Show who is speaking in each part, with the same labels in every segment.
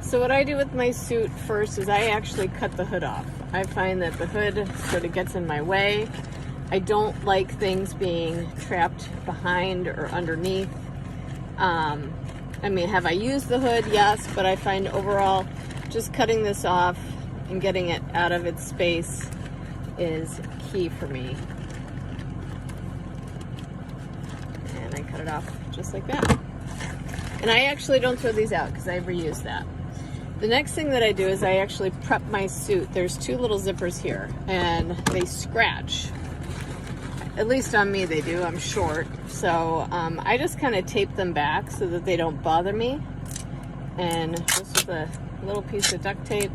Speaker 1: So what I do with my suit first is I actually cut the hood off. I find that the hood sort of gets in my way. I don't like things being trapped behind or underneath. I mean, have I used the hood? Yes, but I find overall just cutting this off and getting it out of its space is key for me. And I cut it off just like that. And I actually don't throw these out because I reuse that. The next thing that I do is I actually prep my suit. There's two little zippers here and they scratch. At least on me they do, I'm short. So I just kind of tape them back so that they don't bother me. And just with a little piece of duct tape,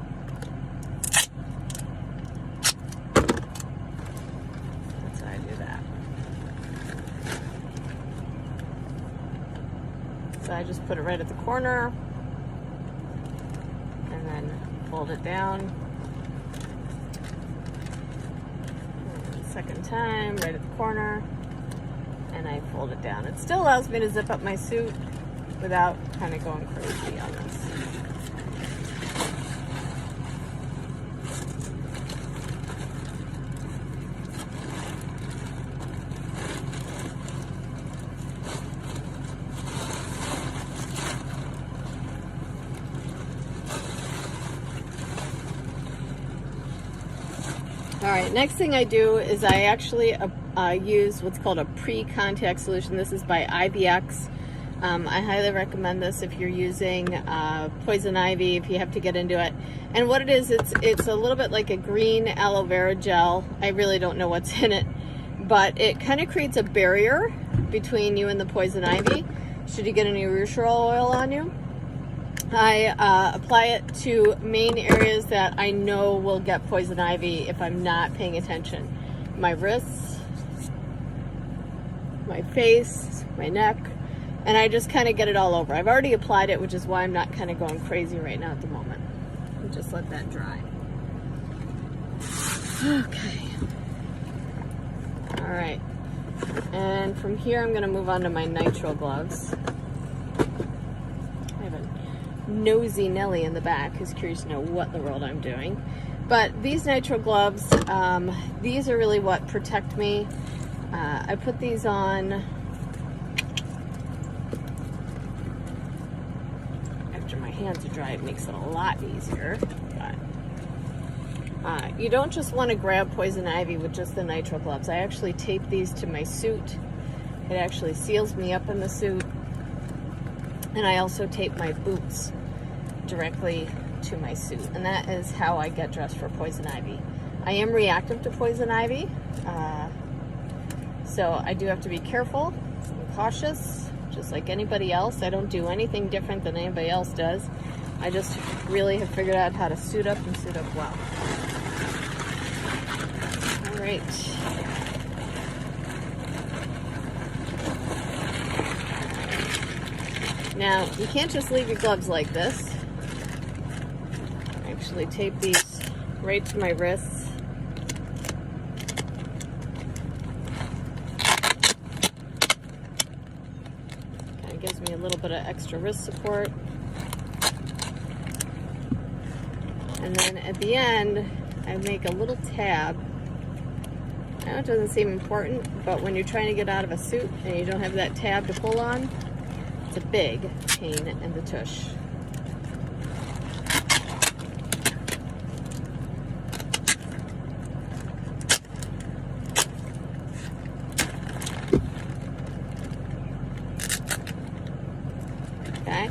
Speaker 1: that's how I do that. So I just put it right at the corner. And then fold it down. And second time, right at the corner, and I fold it down. It still allows me to zip up my suit without kind of going crazy on this. All right, next thing I do is I actually use what's called a pre-contact solution. This is by IVX. I highly recommend this if you're using poison ivy, if you have to get into it. And what it is, it's a little bit like a green aloe vera gel. I really don't know what's in it, but it kind of creates a barrier between you and the poison ivy should you get any urushiol oil on you. I apply it to main areas that I know will get poison ivy if I'm not paying attention. My wrists, my face, my neck, and I just kind of get it all over. I've already applied it, which is why I'm not kind of going crazy right now at the moment. And just let that dry. Okay. All right. And from here, I'm going to move on to my nitrile gloves. Nosy Nelly in the back who's curious to know what in the world I'm doing. But these nitrile gloves, these are really what protect me. I put these on after my hands are dry. It makes it a lot easier. But you don't just want to grab poison ivy with just the nitrile gloves. I actually tape these to my suit. It actually seals me up in the suit. And I also tape my boots directly to my suit. And that is how I get dressed for poison ivy. I am reactive to poison ivy, so I do have to be careful and cautious, just like anybody else. I don't do anything different than anybody else does. I just really have figured out how to suit up and suit up well. All right. Now, you can't just leave your gloves like this. I actually tape these right to my wrists. Kind of gives me a little bit of extra wrist support. And then at the end, I make a little tab. I know it doesn't seem important, but when you're trying to get out of a suit and you don't have that tab to pull on, it's a big pain in the tush. Okay,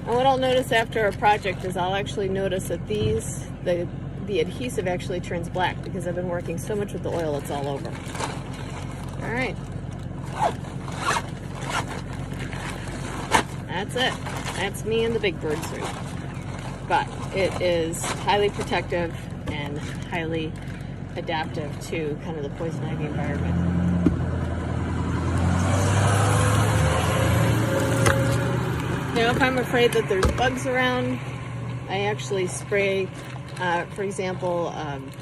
Speaker 1: and what I'll notice after a project is I'll actually notice that the adhesive actually turns black because I've been working so much with the oil it's all over. All right. That's it. That's me in the big bird suit. But it is highly protective and highly adaptive to kind of the poison ivy environment. Now, if I'm afraid that there's bugs around, I actually spray, for example,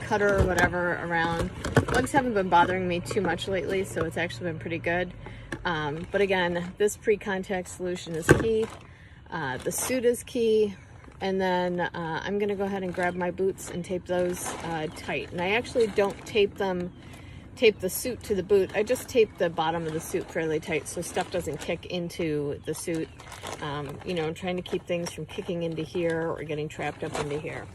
Speaker 1: cutter or whatever around. Bugs haven't been bothering me too much lately, so it's actually been pretty good. But again, this pre-contact solution is key. The suit is key. And then I'm gonna go ahead and grab my boots and tape those tight. And I actually don't tape the suit to the boot. I just tape the bottom of the suit fairly tight so stuff doesn't kick into the suit. You know, I'm trying to keep things from kicking into here or getting trapped up into here.